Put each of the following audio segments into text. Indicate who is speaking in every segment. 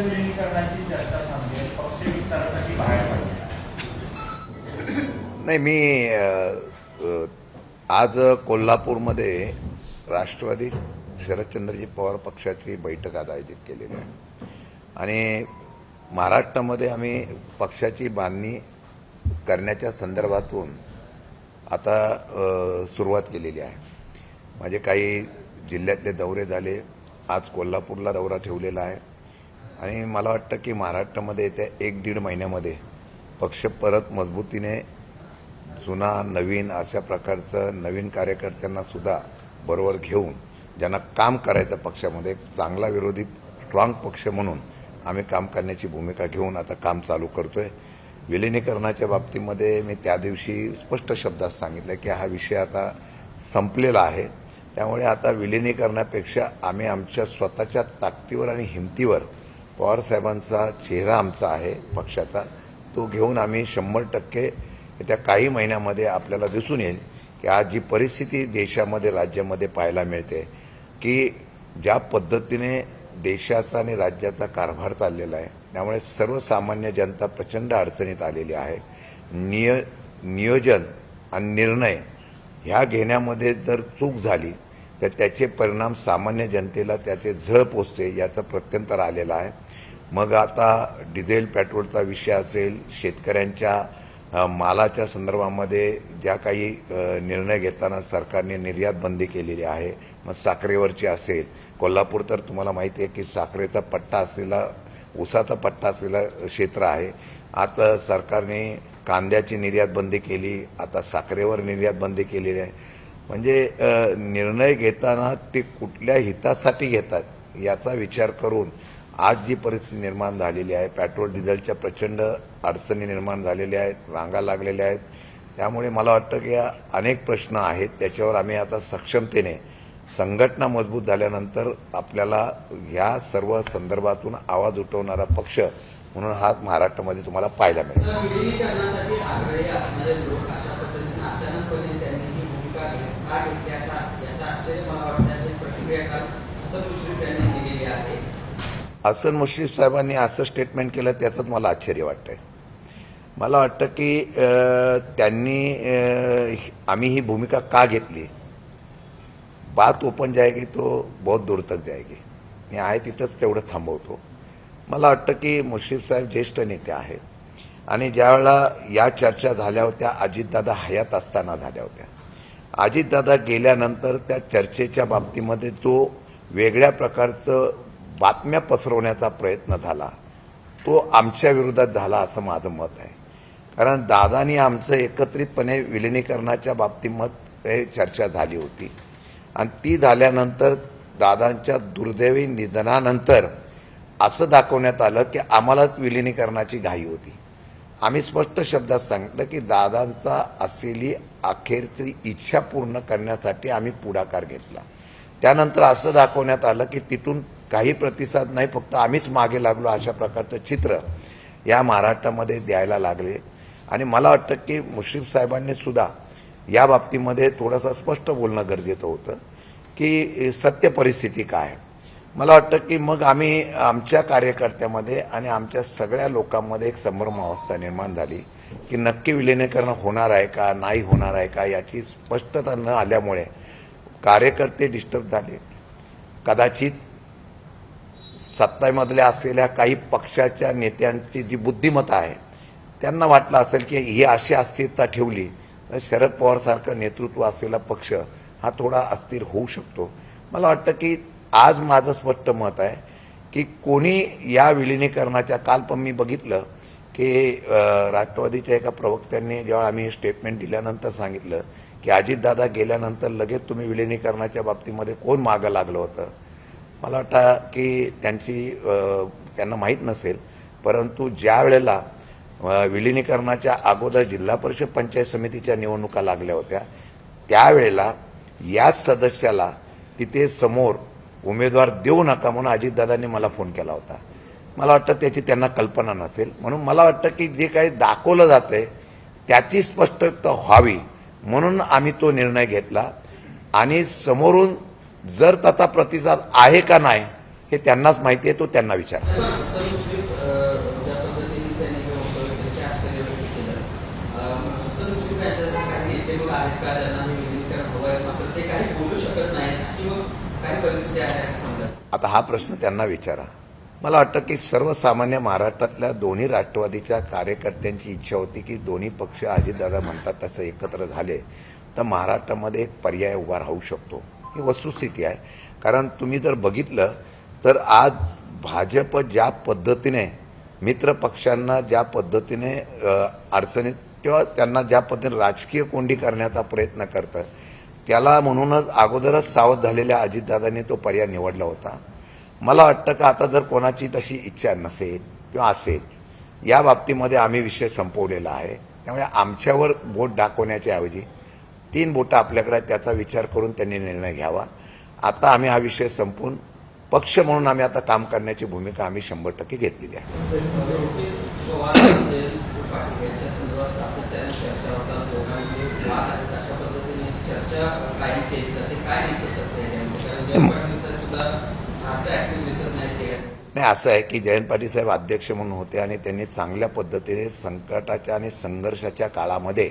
Speaker 1: विलीनीकरणाची चर्चा थांबली, पक्ष विस्तारासाठी बाहेर पडले.
Speaker 2: नाही, मी आज कोल्हापूरमध्ये राष्ट्रवादी शरदचंद्रजी पवार पक्षाची बैठक आज आयोजित केलेली आहे आणि महाराष्ट्रामध्ये आम्ही पक्षाची बांधणी करण्याच्या संदर्भातून आता सुरुवात केलेली आहे. माझे काही जिल्ह्यातले दौरे झाले, आज कोल्हापूरला दौरा ठेवलेला आहे आणि मला वाटतं की महाराष्ट्रामध्ये येत्या 1-1.5 महिन्यामध्ये पक्ष परत मजबूतीने जुना नवीन अशा प्रकारचं नवीन कार्यकर्त्यांना सुद्धा बरोबर घेऊन ज्यांना काम करायचं पक्षामध्ये एक चांगला विरोधी स्ट्रॉंग पक्ष म्हणून आम्ही काम करण्याची भूमिका घेऊन आता काम चालू करतोय. विलिनीकरणाच्या बाबतीमध्ये मी त्या दिवशी स्पष्ट शब्दात सांगितलं की हा विषय आता संपलेला आहे. त्यामुळे आता विलिनीकरणापेक्षा आम्ही आमच्या स्वतःच्या ताकदीवर आणि हिमतीवर पवारसाहेबांचा चेहरा आमचा आहे पक्षाचा, तो घेऊन आम्ही 100% त्या काही महिन्यामध्ये आपल्याला दिसून येईल की आज जी परिस्थिती देशामध्ये राज्यामध्ये पाहायला मिळते की ज्या पद्धतीने देशाचा आणि राज्याचा कारभार चाललेला आहे, त्यामुळे सर्वसामान्य जनता प्रचंड अडचणीत आलेली आहे. नियोजन आणि निर्णय ह्या घेण्यामध्ये जर चूक झाली तर त्याचे परिणाम सामान्य जनतेला त्याचे झळ पोचते याचं प्रत्यंतर आलेलं आहे. मग आता डिझेल पेट्रोलचा विषय असेल, शेतकऱ्यांच्या मालाच्या संदर्भामध्ये ज्या काही निर्णय घेताना सरकारने निर्यात बंदी केलेली आहे, मग साखरेवरची असेल, कोल्हापूर तर तुम्हाला माहिती आहे की साखरेचा पट्टा असलेला, ऊसाचा पट्टा असलेला क्षेत्र आहे. आता सरकारने कांद्याची निर्यात बंदी केली, आता साखरेवर निर्यात बंदी केलेली आहे. म्हणजे निर्णय घेताना ते कुठल्या हितासाठी घेतात याचा विचार करून आज जी परिस्थिती निर्माण झालेली आहे, पेट्रोल डिझेलच्या प्रचंड अडचणी निर्माण झालेल्या आहेत, रांगा लागलेल्या आहेत. त्यामुळे मला वाटतं की अनेक प्रश्न आहेत, त्याच्यावर आम्ही आता सक्षमतेने संघटना मजबूत झाल्यानंतर आपल्याला ह्या सर्व संदर्भातून आवाज उठवणारा पक्ष म्हणून हा महाराष्ट्रामध्ये तुम्हाला पाहायला मिळेल.
Speaker 3: विलीनीकरणासाठी आग्रही असणारे लोक अशा पद्धतीने अचानकपणे त्यांनी ही भूमिका का घेतली याचा आश्चर्य मला वाटण्याची प्रतिक्रिया काल हसन मुश्रीफ यांनी दिलेली आहे.
Speaker 2: हसन मुश्रीफ साहेबांनी असं स्टेटमेंट केलं त्याचंच मला आश्चर्य वाटतंय. मला वाटतं की त्यांनी आम्ही ही भूमिका का घेतली, बात ओपन जाएगी तो बहुत दूर तक जाएगी. मी आहे तिथंच तेवढं थांबवतो. मला वाटतं की मुश्रीफ साहेब ज्येष्ठ नेते आहेत आणि ज्यावेळेला या चर्चा झाल्या होत्या अजितदादा हयात असताना झाल्या होत्या. अजितदादा गेल्यानंतर त्या चर्चेच्या बाबतीमध्ये जो वेगळ्या प्रकारचं बातम्या पसरवण्याचा प्रयत्न झाला तो आमच्या विरोधात झाला असं माझं मत आहे. कारण दादानी आमचं एकत्रितपणे विलिनीकरणाच्या बाबतीमध्ये चर्चा झाली होती आणि ती झाल्यानंतर दादांच्या दुर्दैवी निधनानंतर असं दाखवण्यात आलं की आम्हालाच विलिनीकरणाची घाई होती. आम्ही स्पष्ट शब्दात सांगितलं की दादांचा असलेली अखेरची इच्छा पूर्ण करण्यासाठी आम्ही पुढाकार घेतला. त्यानंतर असं दाखवण्यात आलं की तिथून काही प्रतिसाद नाही, फक्त आम्हीच मागे लागलो अशा प्रकारचं चित्र या महाराष्ट्रामध्ये द्यायला लागले. आणि मला वाटतं की मुश्रीफ साहेबांनी सुद्धा या बाबतीमध्ये थोडंसं स्पष्ट बोलणं गरजेचं होतं की सत्य परिस्थिती काय. मला वाटतं की मग आम्ही आमच्या कार्यकर्त्यामध्ये आणि आमच्या सगळ्या लोकांमध्ये एक संभ्रमावस्था निर्माण झाली की नक्की विलिनीकरण होणार आहे का नाही होणार आहे का याची स्पष्टता न आल्यामुळे कार्यकर्ते डिस्टर्ब झाले. कदाचित सत्तामधल्या असलेल्या काही पक्षाच्या नेत्यांची जी बुद्धिमत्ता आहे त्यांना वाटलं असेल की ही अशी अस्थिरता ठेवली तर शरद पवारसारखं नेतृत्व असलेला पक्ष हा थोडा अस्थिर होऊ शकतो. मला वाटतं की आज माझं स्पष्ट मत आहे की कोणी या विलिनीकरणाच्या, काल पण मी बघितलं की राष्ट्रवादीच्या एका प्रवक्त्यांनी जेव्हा आम्ही स्टेटमेंट दिल्यानंतर सांगितलं की अजितदादा गेल्यानंतर लगेच तुम्ही विलिनीकरणाच्या बाबतीमध्ये कोण मागं लागलं होतं. मला वाटतं की त्यांना माहीत नसेल, परंतु ज्या वेळेला विलिनीकरणाच्या अगोदर जिल्हा परिषद पंचायत समितीच्या निवडणुका लागल्या होत्या त्यावेळेला याच सदस्याला तिथे समोर उमेदवार देऊ नका म्हणून अजितदादांनी मला फोन केला होता. मला वाटतं त्याची त्यांना कल्पना नसेल. म्हणून मला वाटतं की जे काही दाखवलं जातंय त्याची स्पष्टता व्हावी म्हणून आम्ही तो निर्णय घेतला आणि समोरून जर त्याचा प्रतिसाद आहे का नाही हे त्यांनाच माहिती आहे, तो त्यांना विचार.
Speaker 3: समुश्रीफ ज्या पद्धतीने त्यांनी हे वक्तव्य केलं ते आश्चर्य व्यक्त केलं. समुश्रीफ यांच्यात काही नेते मग आहेत का ज्यांना हे विलीनीकरण हवं आहे, मात्र ते काही बोलू शकत नाहीत अशी मग काही परिस्थिती आहे असं समजा.
Speaker 2: आता हा प्रश्न त्यांना विचारा. मला वाटतं की सर्वसामान्य महाराष्ट्रातल्या दोन्ही राष्ट्रवादीच्या कार्यकर्त्यांची इच्छा होती की दोन्ही पक्ष अजितदादा म्हणतात तसं एकत्र झाले तर महाराष्ट्रामध्ये एक पर्याय उभा राहू शकतो. ही वस्तुस्थिती आहे. कारण तुम्ही जर बघितलं तर आज भाजप ज्या पद्धतीने मित्र पक्षांना ज्या पद्धतीने अडचणीत किंवा त्यांना ज्या पद्धतीने राजकीय कोंडी करण्याचा प्रयत्न करतं, त्याला म्हणूनच अगोदरच सावध झालेल्या अजितदादांनी तो पर्याय निवडला होता. मला वाटतं का आता जर कोणाची तशी इच्छा नसेल किंवा असेल, या बाबतीमध्ये आम्ही विषय संपवलेला आहे. त्यामुळे आमच्यावर बोट दाखवण्याच्या ऐवजी 3 बोटं आपल्याकडे त्याचा विचार करून त्यांनी निर्णय घ्यावा. आता आम्ही हा विषय संपवून पक्ष म्हणून आम्ही आता काम करण्याची भूमिका आम्ही 100% घेतलेली आहे.
Speaker 3: पवार जयंत पाटील यांच्या संदर्भात सातत्याने चर्चा होतात. दोघांमध्ये वाद आहेत अशा पद्धतीने चर्चा कायम केली जाते. काय नेमकं तथ्य आहे त्यांचं? कारण जयंत पाटील साहेब सुद्धा असं ऍक्टिव्ह दिसत नाही ते.
Speaker 2: नाही, असं आहे की जयंत पाटील साहेब अध्यक्ष म्हणून होते आणि त्यांनी चांगल्या पद्धतीने संकटाच्या आणि संघर्षाच्या काळामध्ये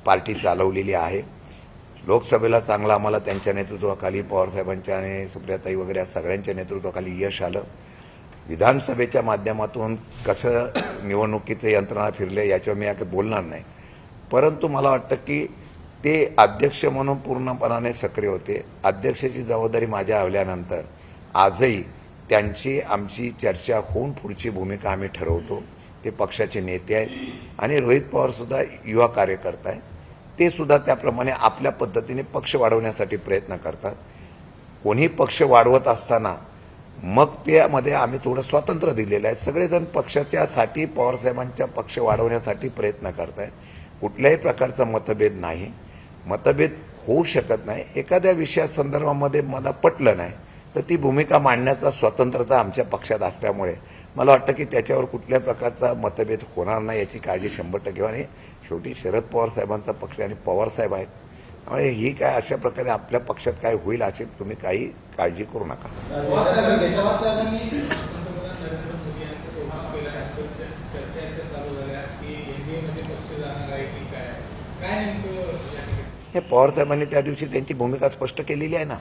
Speaker 2: पार्टी चालवलेली आहे. लोकसभेला चांगलं आम्हाला त्यांच्या नेतृत्वाखाली पवारसाहेबांच्या आणि सुप्रियाताई वगैरे या सगळ्यांच्या नेतृत्वाखाली यश आलं. विधानसभेच्या माध्यमातून कसं निवडणुकीचे यंत्रणा फिरले याच्यावर मी आता बोलणार नाही, परंतु मला वाटतं की ते अध्यक्ष म्हणून पूर्णपणाने सक्रिय होते. अध्यक्षाची जबाबदारी माझ्या आवल्यानंतर आजही त्यांची आमची चर्चा होऊन पुढची भूमिका आम्ही ठरवतो. ते पक्षाचे नेते आहेत आणि रोहित पवारसुद्धा युवा कार्यकर्ता आहे. ते सुद्धा त्याप्रमाणे आपल्या पद्धतीने पक्ष वाढवण्यासाठी प्रयत्न करतात. कोणी पक्ष वाढवत असताना मग त्यामध्ये आम्ही थोडं स्वातंत्र्य दिलेलं आहे. सगळेजण पक्षाच्यासाठी पवारसाहेबांच्या पक्ष वाढवण्यासाठी प्रयत्न करत आहे. कुठल्याही प्रकारचा मतभेद नाही. मतभेद होऊ शकत नाही. एखाद्या विषयासंदर्भामध्ये मला पटलं नाही तर ती भूमिका मांडण्याचा स्वतंत्रता आमच्या पक्षात असल्यामुळे मला वाटतं की त्याच्यावर कुठल्याही प्रकारचा मतभेद होणार नाही याची काळजी 100% घ्यावी. आणि शेवटी शरद पवार साहेबांचा पक्ष आणि पवारसाहेब आहेत, त्यामुळे ही काय अशा प्रकारे आपल्या पक्षात काय होईल अशी तुम्ही काही काळजी करू नका. हे पवारसाहेबांनी त्या दिवशी त्यांची भूमिका स्पष्ट केलेली आहे ना.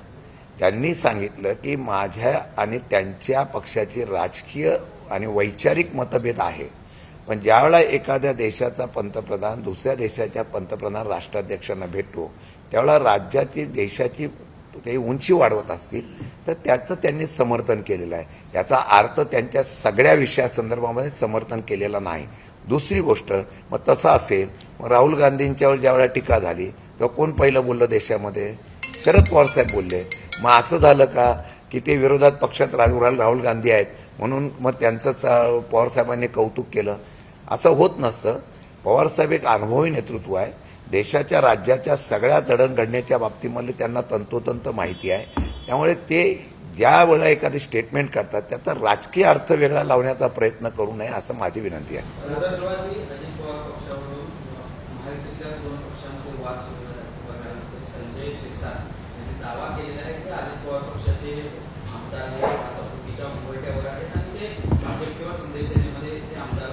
Speaker 2: त्यांनी सांगितलं की माझ्या आणि त्यांच्या पक्षाची राजकीय आणि वैचारिक मतभेद आहे, पण ज्यावेळेला एखाद्या देशाचा पंतप्रधान दुसऱ्या देशाच्या पंतप्रधान राष्ट्राध्यक्षांना भेटतो त्यावेळेला राज्याची देशाची काही उंची वाढवत असतील तर त्याचं त्यांनी समर्थन केलेलं आहे. याचा अर्थ त्यांच्या सगळ्या विषयासंदर्भामध्ये समर्थन केलेलं नाही. दुसरी गोष्ट, मग तसं असेल मग राहुल गांधींच्यावर ज्यावेळेला टीका झाली तेव्हा कोण पहिलं बोललं देशामध्ये? शरद पवार साहेब बोलले. मग असं झालं का की ते विरोधात पक्षात राहुल गांधी आहेत म्हणून मग त्यांचं पवारसाहेबांनी कौतुक केलं? असं होत नसतं. पवारसाहेब एक अनुभवी नेतृत्व आहे. देशाच्या राज्याच्या सगळ्या जडणघडणीच्या बाबतीमध्ये त्यांना तंतोतंत माहिती आहे. त्यामुळे ते ज्या वेळेला एखादी स्टेटमेंट करतात त्याचा राजकीय अर्थ वेगळा लावण्याचा प्रयत्न करू नये असं माझी विनंती आहे.
Speaker 3: राष्ट्रवादी अजित पवार पक्षावरून महायुतीच्या 2 पक्षांमध्ये वाद सुरू झाल्यानंतर संजय शिरसाट यांनी दावा केलेला आहे की अजित पवार पक्षाचे आमदार हे आता फुटीच्या मुंबईवर आहेत आणि ते भाजप किंवा शिंदे सेनेमध्ये ते आमदार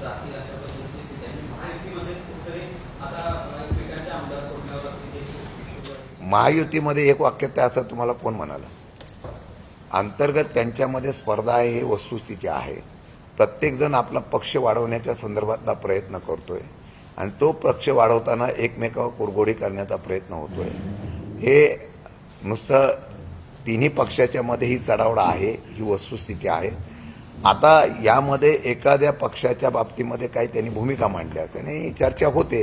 Speaker 3: जातील अशा पद्धतीची स्थिती आहे. महायुतीमध्ये कुठेतरी आता एकमेकांचे आमदार कोणावर असतील.
Speaker 2: महायुतीमध्ये एक वाक्य त्या असं तुम्हाला कोण म्हणाला? अंतर्गत त्यांच्यामध्ये स्पर्धा आहे, ही वस्तुस्थिती आहे. प्रत्येकजण आपला पक्ष वाढवण्याच्या संदर्भातला प्रयत्न करतोय आणि तो पक्ष वाढवताना एकमेकावर कुरघोडी करण्याचा प्रयत्न होतोय. हे नुसतं तिन्ही पक्षाच्या मध्ये ही चढावडा आहे, ही वस्तुस्थिती आहे. आता यामध्ये एखाद्या पक्षाच्या बाबतीमध्ये काही त्यांनी भूमिका मांडली असेल आणि चर्चा होते.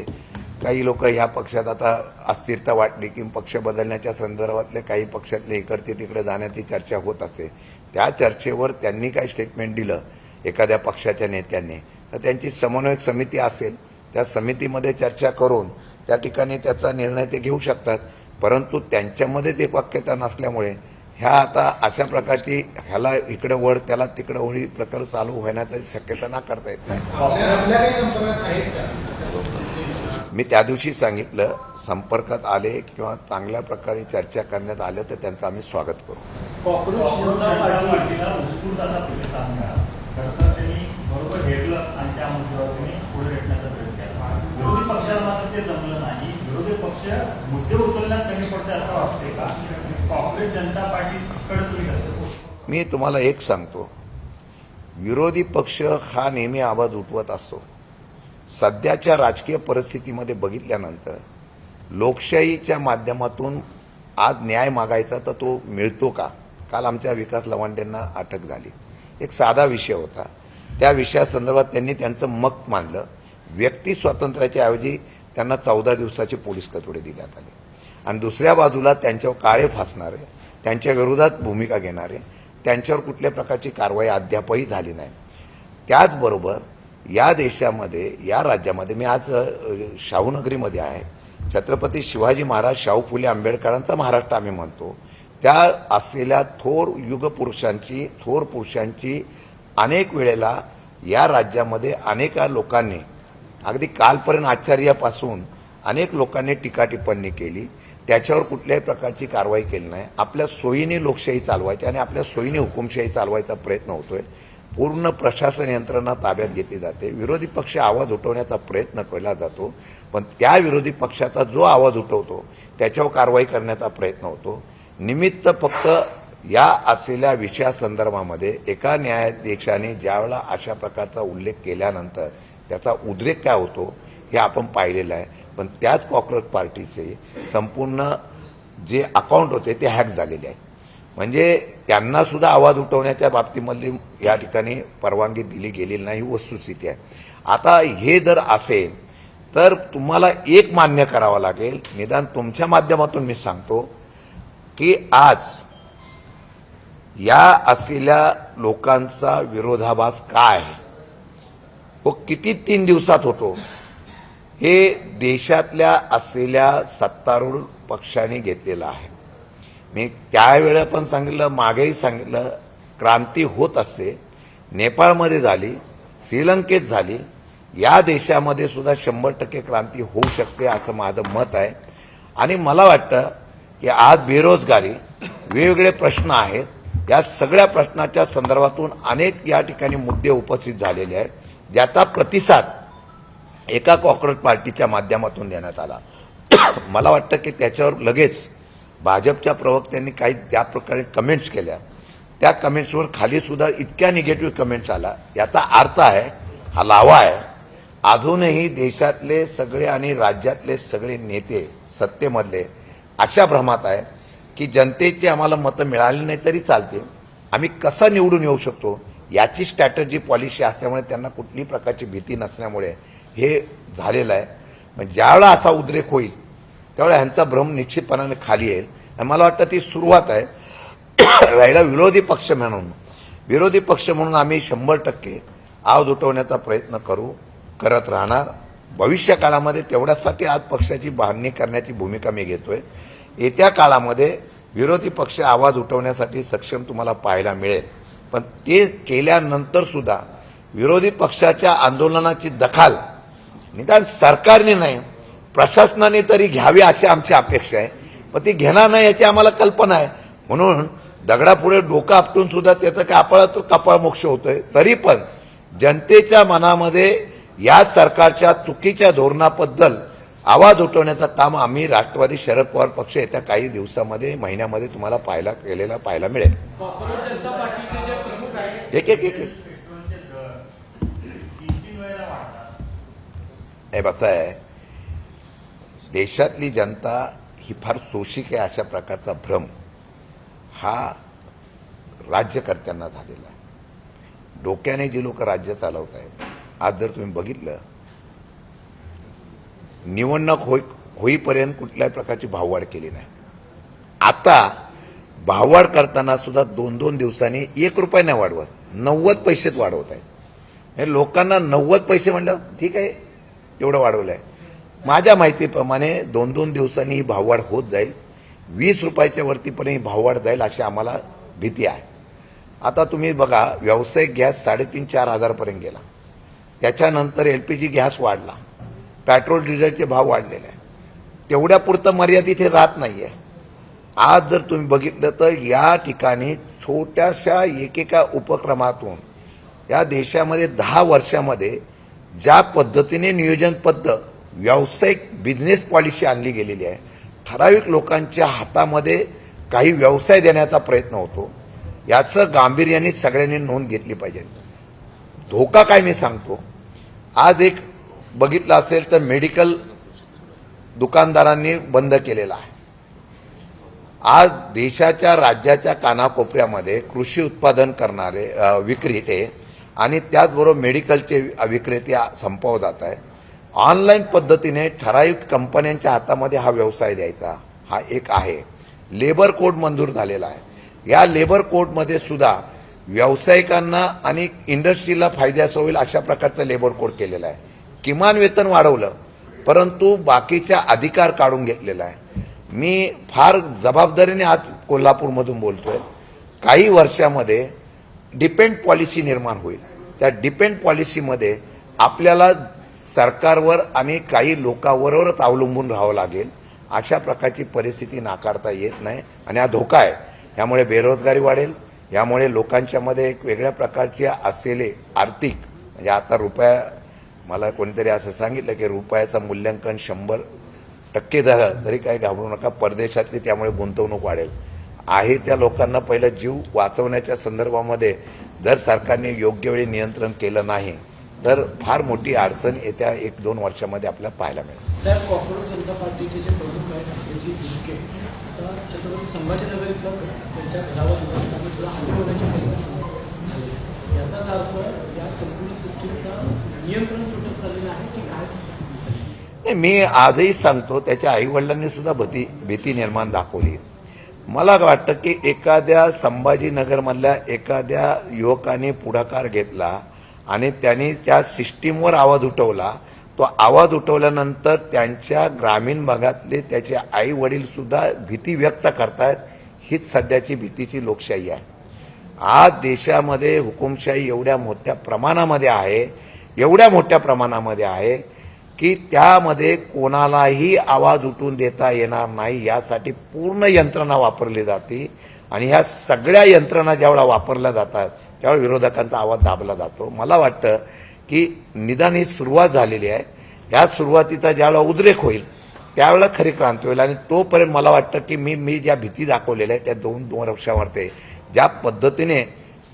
Speaker 2: काही लोक ह्या पक्षात आता अस्थिरता वाटली की पक्ष बदलण्याच्या संदर्भातले काही पक्षातले इकडचे तिकडे जाण्याची चर्चा होत असते. त्या चर्चेवर त्यांनी काय स्टेटमेंट दिलं एखाद्या पक्षाच्या नेत्यांनी तर त्यांची समन्वयक समिती असेल, त्या समितीमध्ये चर्चा करून त्या ठिकाणी त्याचा निर्णय ते घेऊ शकतात. परंतु त्यांच्यामध्येच एक वाक्यता नसल्यामुळे ह्या आता अशा प्रकारची ह्याला इकडे वळ त्याला तिकडे वळी प्रकार चालू होण्याची शक्यता नाकारता येत नाही. मी त्या दिवशी सांगितलं, संपर्कात आले किंवा चांगल्या प्रकारे चर्चा करण्यात आलं तर त्यांचं आम्ही स्वागत करू.
Speaker 3: कॉक्रोच जनता पार्टी
Speaker 1: पार्टीला उत्स्फूर्त असा प्रतिसाद मिळाला. खरं तर त्यांनी बरोबर हेरलं आणि त्या मुद्द्यावर त्यांनी पुढे रेटण्याचा प्रयत्न केला. विरोधी पक्षाला मात्र ते जमलं नाही. विरोधी पक्ष मुद्दे उचलण्यात कमी पडते असं वाटतंय का? काँग्रेस जनता पार्टीकडे तुम्ही कसं?
Speaker 2: मी तुम्हाला एक सांगतो, विरोधी पक्ष हा नेहमी आवाज उठवत असतो. सध्याच्या राजकीय परिस्थितीमध्ये बघितल्यानंतर लोकशाहीच्या माध्यमातून आज न्याय मागायचा तर तो मिळतो का? काल आमच्या विकास लवांडेंना अटक झाली. एक साधा विषय होता, त्या विषयासंदर्भात त्यांनी त्यांचं मत मांडलं. व्यक्ती स्वातंत्र्याच्या ऐवजी त्यांना 14 दिवसाचे पोलीस कठोडे देण्यात आले आणि दुसऱ्या बाजूला त्यांच्यावर काळे फासणारे, त्यांच्या विरोधात भूमिका घेणारे, त्यांच्यावर कुठल्या प्रकारची कारवाई अद्यापही झाली नाही. त्याचबरोबर या देशामध्ये, या राज्यामध्ये, मी आज शाहूनगरीमध्ये आहे, छत्रपती शिवाजी महाराज, शाहू फुले आंबेडकरांचा महाराष्ट्र आम्ही म्हणतो, त्या असलेल्या थोर युगपुरुषांची, थोर पुरुषांची अनेक वेळेला या राज्यामध्ये अनेक लोकांनी, अगदी कालपर्यंत आचार्यापासून अनेक लोकांनी टीका टिप्पणी केली. त्याच्यावर कुठल्याही प्रकारची कारवाई केली नाही. आपल्या सोयीने लोकशाही चालवायची आणि आपल्या सोयीने हुकुमशाही चालवायचा प्रयत्न होतोय. पूर्ण प्रशासन यंत्रणा ताब्यात घेतली जाते. विरोधी पक्ष आवाज उठवण्याचा प्रयत्न केला जातो, पण त्या विरोधी पक्षाचा जो आवाज उठवतो त्याच्यावर कारवाई करण्याचा प्रयत्न होतो. निमित्त फक्त या असलेल्या विषयासंदर्भामध्ये एका न्यायाधीशाने ज्यावेळेला अशा प्रकारचा उल्लेख केल्यानंतर त्याचा उद्रेक काय होतो हे आपण पाहिलेलं आहे. पण त्याच कॉक्रोच पार्टीचे संपूर्ण जे अकाउंट होते ते हॅक झालेले आहेत. म्हणजे त्यांना सुद्धा आवाज उठवण्याच्या बाबतीमध्ये या ठिकाणी परवानगी दिली गेलेली नाही, ही वस्तुस्थिती आहे. आता हे जर असेल तर तुम्हाला एक मान्य करावं लागेल, निदान तुमच्या माध्यमातून मी सांगतो की आज या असलेल्या लोकांचा विरोधाभास काय आहे, तो किती 3 दिवसात होतो, हे देशातल्या असलेल्या सत्तारूढ पक्षाने घेतलेलं आहे. मी त्यावेळेला पण सांगितलं, मागेही सांगितलं, क्रांती होत असते. नेपाळमध्ये झाली, श्रीलंकेत झाली, या देशामध्ये सुद्धा 100% क्रांती होऊ शकते असं माझं मत आहे. आणि मला वाटतं की आज बेरोजगारी, वेगवेगळे प्रश्न आहेत, या सगळ्या प्रश्नाच्या संदर्भातून अनेक या ठिकाणी मुद्दे उपस्थित झालेले आहेत, ज्याचा प्रतिसाद एका कॉक्रोच पार्टीच्या माध्यमातून देण्यात आला. मला वाटतं की त्याच्यावर लगेच भाजपच्या प्रवक्त्यांनी काही ज्या प्रकारे कमेंट्स केल्या, त्या कमेंट्सवर खाली सुद्धा इतक्या निगेटिव्ह कमेंट्स आला, याचा अर्थ आहे हा लावा आहे. अजूनही देशातले सगळे आणि राज्यातले सगळे नेते सत्तेमधले अशा भ्रमात आहे की जनतेची आम्हाला मतं मिळाली नाही तरी चालते, आम्ही कसं निवडून येऊ शकतो याची स्ट्रॅटजी पॉलिसी असल्यामुळे त्यांना कुठलीही प्रकारची भीती नसल्यामुळे हे झालेलं आहे. पण ज्यावेळेला असा उद्रेक होईल त्यावेळेला ह्यांचा भ्रम निश्चितपणाने खाली येईल. आणि मला वाटतं ती सुरुवात आहे. राहिला विरोधी पक्ष म्हणून आम्ही 100% आवाज उठवण्याचा प्रयत्न करत राहणार. भविष्य काळामध्ये तेवढ्यासाठी आज पक्षाची बांधणी करण्याची भूमिका मी घेतोय. येत्या काळामध्ये विरोधी पक्ष आवाज उठवण्यासाठी सक्षम तुम्हाला पाहायला मिळेल, पण ते केल्यानंतर सुद्धा विरोधी पक्षाच्या आंदोलनाची दखल निदान सरकारने नाही, प्रशासनाने तरी घ्यावी अशी आमची अपेक्षा आहे. पण ती घेणार नाही याची आम्हाला कल्पना आहे. म्हणून दगडापुढे डोकं आपटून सुद्धा त्याचं कापळाचं कपाळमोक्ष होतोय. तरी पण जनतेच्या मनामध्ये या सरकारच्या चुकीच्या धोरणाबद्दल आवाज उठवण्याचं काम आम्ही राष्ट्रवादी शरद पवार पक्ष येत्या काही दिवसामध्ये, महिन्यामध्ये तुम्हाला पाहायला मिळेल.
Speaker 3: कॉक्रोच जनता पार्टीचे जे प्रमुख आहेत
Speaker 2: एक
Speaker 1: पेट्रोलचे दर 3 वेळा वाढतात.
Speaker 2: हे बघा आहे, देशातली जनता ही फार शोषिक आहे अशा प्रकारचा भ्रम हा राज्यकर्त्यांना झालेला आहे. डोक्याने जे लोक राज्य चालवत आहेत, आज जर तुम्ही बघितलं, निवडणूक होईपर्यंत कुठल्याही प्रकारची भाववाढ केली नाही. आता भाववाढ करताना सुद्धा 2-2 दिवसांनी 1 रुपया नाही वाढवत, 90 पैसेच वाढवत आहे. लोकांना 90 पैसे म्हणलं ठीक आहे, तेवढं वाढवलं आहे. माझ्या माहितीप्रमाणे 2-2 दिवसांनी ही भाववाढ होत जाईल. 20 रुपयाच्या वरतीपर्यंत ही भाववाढ जाईल अशी आम्हाला भीती आहे. आता तुम्ही बघा, व्यावसायिक गॅस 3,500-4,000 पर्यंत गेला. त्याच्यानंतर LPG गॅस वाढला. पेट्रोल डिझेलचे भाव वाढलेले आहे. तेवढ्यापुरतं मर्यादित हे राहत नाहीये. आज जर तुम्ही बघितलं तर या ठिकाणी छोट्याशा एकेका उपक्रमातून या देशामध्ये 10 वर्षामध्ये ज्या पद्धतीने नियोजनबद्ध व्यावसायिक बिझनेस पॉलिसी आणली गेलेली आहे, ठराविक लोकांच्या हातामध्ये काही व्यवसाय देण्याचा प्रयत्न होतो, याचं गांभीर्याने सगळ्यांनी नोंद घेतली पाहिजे. धोका काय मी सांगतो, आज एक बघितलं असेल तर मेडिकल दुकानदारांनी बंद केलेला आहे. आज देशाच्या राज्याच्या कानाकोपऱ्यामध्ये कृषी उत्पादन करणारे विक्रेते आणि त्याचबरोबर मेडिकलचे विक्रेते संपावर जात आहे. ऑनलाईन पद्धतीने ठराविक कंपन्यांच्या हातामध्ये हा व्यवसाय द्यायचा हा एक आहे. लेबर कोड मंजूर झालेला आहे. या लेबर कोडमध्ये सुद्धा व्यावसायिकांना आणि इंडस्ट्रीला फायद्याचं होईल अशा प्रकारचं लेबर कोड केलेला आहे. किमान वेतन वाढवलं, परंतु बाकीच्या अधिकार काढून घेतलेला आहे. मी फार जबाबदारीने आज कोल्हापूरमधून बोलतोय. काही वर्षामध्ये डिपेंड पॉलिसी निर्माण होईल. त्या डिपेंड पॉलिसीमध्ये आपल्याला सरकारवर आणि काही लोकांवरच अवलंबून राहावं लागेल. अशा प्रकारची परिस्थिती नाकारता येत नाही आणि हा धोका आहे. यामुळे बेरोजगारी वाढेल. यामुळे लोकांच्या मध्ये एक वेगळ्या प्रकारचे असलेले आर्थिक म्हणजे आता रुपया मला कोणीतरी असं सांगितलं की रुपयाचं मूल्यांकन 100% झालं तरी काही घाबरू नका, परदेशातली त्यामुळे गुंतवणूक वाढेल. आहे त्या लोकांना पहिलं जीव वाचवण्याच्या संदर्भामध्ये जर सरकारने योग्य वेळी नियंत्रण केलं नाही तर फार मोठी अडचण येत्या 1-2 वर्षामध्ये आपल्याला पाहायला मिळेल.
Speaker 4: साहेब, कॉर्पोरेट जनता पार्टीचे जे प्रमुख आहेत अखिलजी भिलके, आता छत्रपती संभाजीनगर इथलं त्यांच्या घरावर थोडा हल्ले होण्याचे प्रयत्न झाले. याचाच अर्थ या संपूर्ण सिस्टीमचा नियंत्रण सुटत चाललेलं आहे की काय?
Speaker 2: नाही, मी आजही सांगतो त्याच्या आईवडिलांनी सुद्धा भीती निर्माण दाखवली. मला वाटतं की एखाद्या संभाजीनगरमधल्या एखाद्या युवकाने पुढाकार घेतला आणि त्यांनी त्या सिस्टीमवर आवाज उठवला. तो आवाज उठवल्यानंतर त्यांच्या ग्रामीण भागातले त्याचे आई वडील सुद्धा भीती व्यक्त करतायत. हीच सध्याची भीतीची लोकशाही आहे. आज देशामध्ये हुकुमशाही एवढ्या मोठ्या प्रमाणामध्ये आहे की त्यामध्ये कोणालाही आवाज उठून देता येणार नाही. यासाठी पूर्ण यंत्रणा वापरली जाते आणि ह्या सगळ्या यंत्रणा ज्यावेळेला वापरल्या जातात त्यावेळेला विरोधकांचा आवाज दाबला जातो. मला वाटतं की निदान ही सुरुवात झालेली आहे. या सुरुवातीचा ज्यावेळेला उद्रेक होईल त्यावेळेला खरी क्रांती होईल आणि तोपर्यंत मला वाटतं की मी ज्या भीती दाखवलेल्या आहेत त्या 2 वर्षामध्ये ज्या पद्धतीने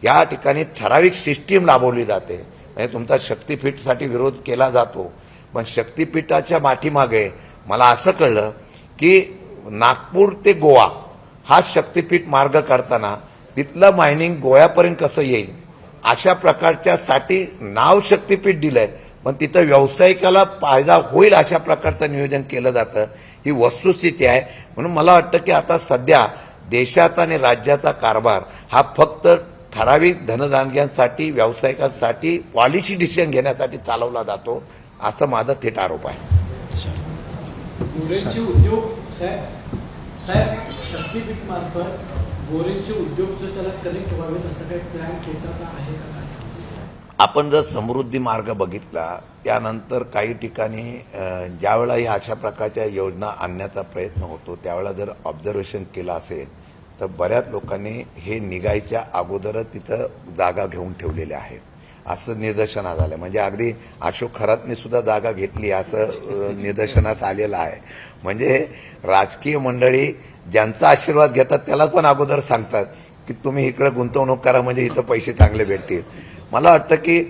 Speaker 2: या ठिकाणी ठराविक सिस्टीम राबवली जाते, म्हणजे तुमचा शक्तीपीठसाठी विरोध केला जातो, पण शक्तीपीठाच्या पाठीमागे मला असं कळलं की नागपूर ते गोवा हा शक्तीपीठ मार्ग करताना तिथलं मायनिंग गोव्यापर्यंत कसं येईल अशा प्रकारच्या साठी नाव शक्तीपीठ दिलंय, पण तिथं व्यावसायिकाला फायदा होईल अशा प्रकारचं नियोजन केलं जातं. ही वस्तुस्थिती आहे. म्हणून मला वाटतं की आता सध्या देशाचा आणि राज्याचा कारभार हा फक्त ठराविक धनदानग्यांसाठी व्यावसायिकांसाठी पॉलिसी डिसिजन घेण्यासाठी चालवला जातो असं माझा थेट आरोप आहे.
Speaker 4: गोरेंचे उद्योग साहेब शक्तीपीठ मार्फत गोरेंचे उद्योग जो त्याला कनेक्ट व्हावेत असं काही प्लॅन केला का आहे का?
Speaker 2: आपण जर समृद्धी मार्ग बघितला त्यानंतर काही ठिकाणी ज्यावेळेला अशा प्रकारच्या योजना आणण्याचा प्रयत्न होतो त्यावेळेला जर ऑब्झर्वेशन केलं असेल तर बऱ्याच लोकांनी हे निघायच्या अगोदरच तिथं जागा घेऊन ठेवलेल्या आहेत असं निदर्शनास आलं. म्हणजे अगदी अशोक खरातने सुद्धा जागा घेतली असं निदर्शनास आलेलं आहे. म्हणजे राजकीय मंडळी ज्यांचा आशीर्वाद घेतात त्याला पण अगोदर सांगतात की तुम्ही इकडे गुंतवणूक करा म्हणजे इथं पैसे चांगले भेटतील. मला वाटतं की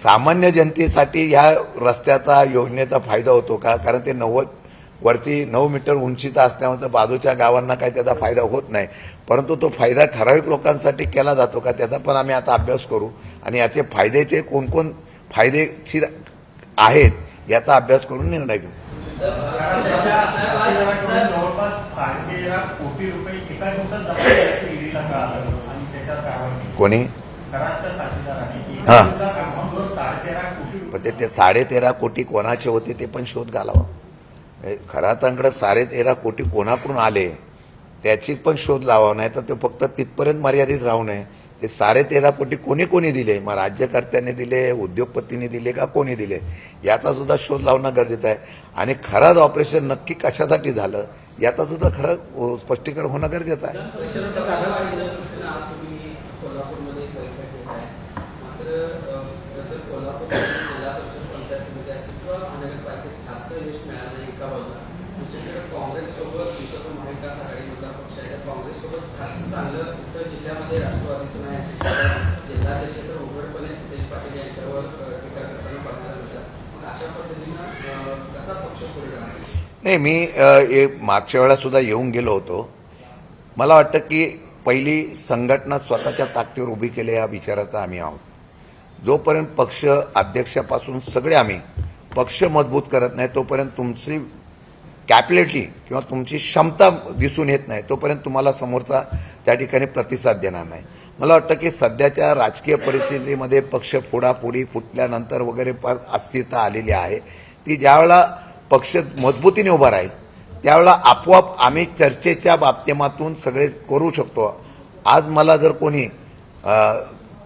Speaker 2: सामान्य जनतेसाठी ह्या रस्त्याचा योजनेचा फायदा होतो का? कारण ते 9 मीटर उंचीचा असल्यामुळे बाजूच्या गावांना काही त्याचा फायदा होत नाही, परंतु तो फायदा ठराविक लोकांसाठी केला जातो का त्याचा पण आम्ही आता अभ्यास करू आणि याचे फायद्याचे कोणकोण फायदेशीर आहेत याचा अभ्यास करून निर्णय घेऊ.
Speaker 1: जवळपास 13.5 कोटी रुपये एका दिवसात जमा केल्याचं ईडीला कळालं आणि त्याच्यावर कारवाई केली.
Speaker 2: कोणी?
Speaker 1: कराडच्या साथीदारांनी
Speaker 2: हा.
Speaker 1: 13.5 कोटी रुपये.
Speaker 2: पण ते 13.5 कोटी कोणाचे होते ते पण शोध घालावा. खरातांकडे 13.5 कोटी कोणाकडून आले त्याची पण शोध लावावा. नाही तर ते फक्त तिथपर्यंत मर्यादित राहू नये. ते 13.5 कोटी कोणी कोणी दिले, मग राज्यकर्त्यांनी दिले, उद्योगपतींनी दिले का कोणी दिले, याचा सुद्धा शोध लावणं गरजेचं आहे. आणि खरंच ऑपरेशन नक्की कशासाठी झालं याचा सुद्धा खरं स्पष्टीकरण होणं गरजेचं आहे.
Speaker 4: परिषदेचं कारण सांगितलं.
Speaker 3: आज तुम्ही कोल्हापूरमध्ये बैठक घेत आहे. मात्र जर कोल्हापूरमध्ये जिल्हा परिषद पंचायत समिती असेल किंवा महानगरपालिकेत फारसं यश मिळालं नाही एका बाजूला, दुसरीकडे काँग्रेससोबत इतर जो महाविकास आघाडीमधला पक्ष आहे त्या काँग्रेससोबत फारसं चांगलं उत्तर जिल्ह्यामध्ये राष्ट्रवादीचं नाही जिल्हाध्यक्ष तर उघडपणे सतेज पाटील यांच्यावर टीका करताना बघायला मिळतात. मग अशा पद्धतीनं कसा पक्ष पुढे राहणार?
Speaker 2: नाही, मी मागच्या वेळा सुद्धा येऊन गेलो होतो. मला वाटतं की पहिली संघटना स्वतःच्या ताकदीवर उभी केली या विचाराचा आम्ही आहोत. जोपर्यंत पक्ष अध्यक्षापासून सगळे आम्ही पक्ष मजबूत करत नाही तोपर्यंत तुमची कॅपॅबिलिटी किंवा तुमची क्षमता दिसून येत नाही तोपर्यंत तुम्हाला समोरचा त्या ठिकाणी प्रतिसाद देणार नाही. मला वाटतं की सध्याच्या राजकीय परिस्थितीमध्ये पक्ष फोडाफोडी फुटल्यानंतर वगैरे अस्थिरता आलेली आहे. ती ज्यावेळेला पक्ष मजबूतीने उभा राहील त्यावेळेला आपोआप आम्ही चर्चेच्या माध्यमातून सगळे करू शकतो. आज मला जर कोणी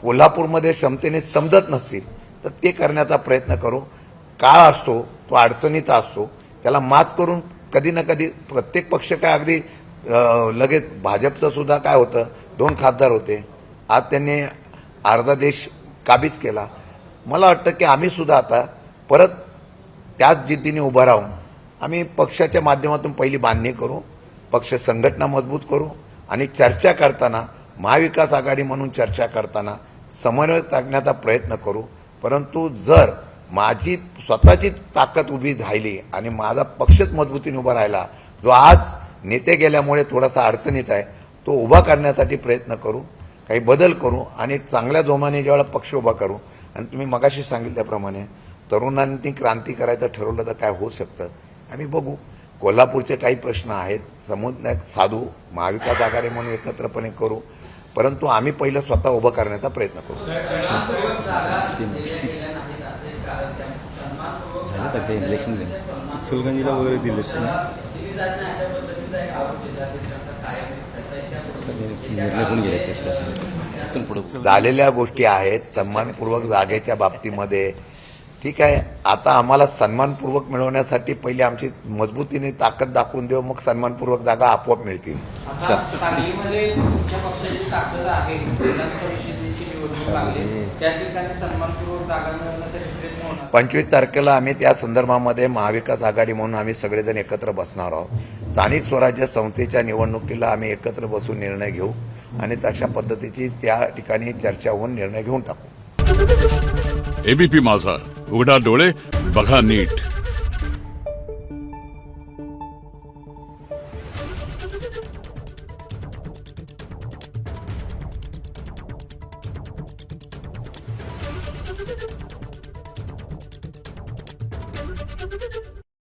Speaker 2: कोल्हापूरमध्ये क्षमतेने समजत नसतील तर ते करण्याचा प्रयत्न करू. काळ असतो तो अडचणीचा असतो, त्याला मात करून कधी ना कधी प्रत्येक पक्ष काय अगदी लगेच भाजपचं सुद्धा काय होतं 2 खासदार होते, आज त्यांनी अर्धा देश काबीज केला. मला वाटतं की आम्ही सुद्धा आता परत त्याच जिद्दीने उभं राहून आम्ही पक्षाच्या माध्यमातून पहिली बांधणी करू, पक्ष संघटना मजबूत करू आणि चर्चा करताना महाविकास आघाडी म्हणून चर्चा करताना समन्वय साधण्याचा प्रयत्न करू. परंतु जर माझी स्वतःची ताकद उभी राहिली आणि माझा पक्षच मजबूतीने उभा राहिला, जो आज नेते गेल्यामुळे थोडासा अडचणीत आहे, तो उभा करण्यासाठी प्रयत्न करू, काही बदल करू आणि एक चांगल्या जोमाने ज्यावेळेला पक्ष उभा करू. आणि तुम्ही मगाशी सांगितल्याप्रमाणे तरुणांनी क्रांती करायचं ठरवलं तर काय होऊ शकतं आम्ही बघू. कोल्हापूरचे काही प्रश्न आहेत समन्वय साधू, महाविकास आघाडी म्हणून एकत्रपणे करू, परंतु आम्ही पहिलं स्वतः उभं करण्याचा प्रयत्न करू.
Speaker 5: इलेक्शन सुलगंजीला वगैरे दिले निर्णय कोण गेले त्याच्यापासून पुढे
Speaker 2: झालेल्या गोष्टी आहेत सन्मानपूर्वक जागेच्या बाबतीमध्ये. ठीक आहे, आता आम्हाला सन्मानपूर्वक मिळवण्यासाठी पहिले आमची मजबूतीने ताकद दाखवून देऊ, मग सन्मानपूर्वक जागा आपोआप मिळतील.
Speaker 6: सांगलीमध्ये तुमच्या पक्षाची ताकद आहे, विधान परिषदेची निवडणूक लागली, त्या ठिकाणी सन्मानपूर्वक जागा मिळवण्यासाठी प्रयत्न होणार.
Speaker 2: 25 तारखेला आम्ही त्या संदर्भामध्ये महाविकास आघाडी म्हणून आम्ही सगळेजण एकत्र बसणार आहोत. स्थानिक स्वराज्य संस्थेच्या निवडणुकीला आम्ही एकत्र बसून निर्णय घेऊ आणि तशा पद्धतीची त्या ठिकाणी चर्चा होऊन निर्णय घेऊन टाकू.
Speaker 7: एबीपी माझा, उघडा डोळे बघा नीट.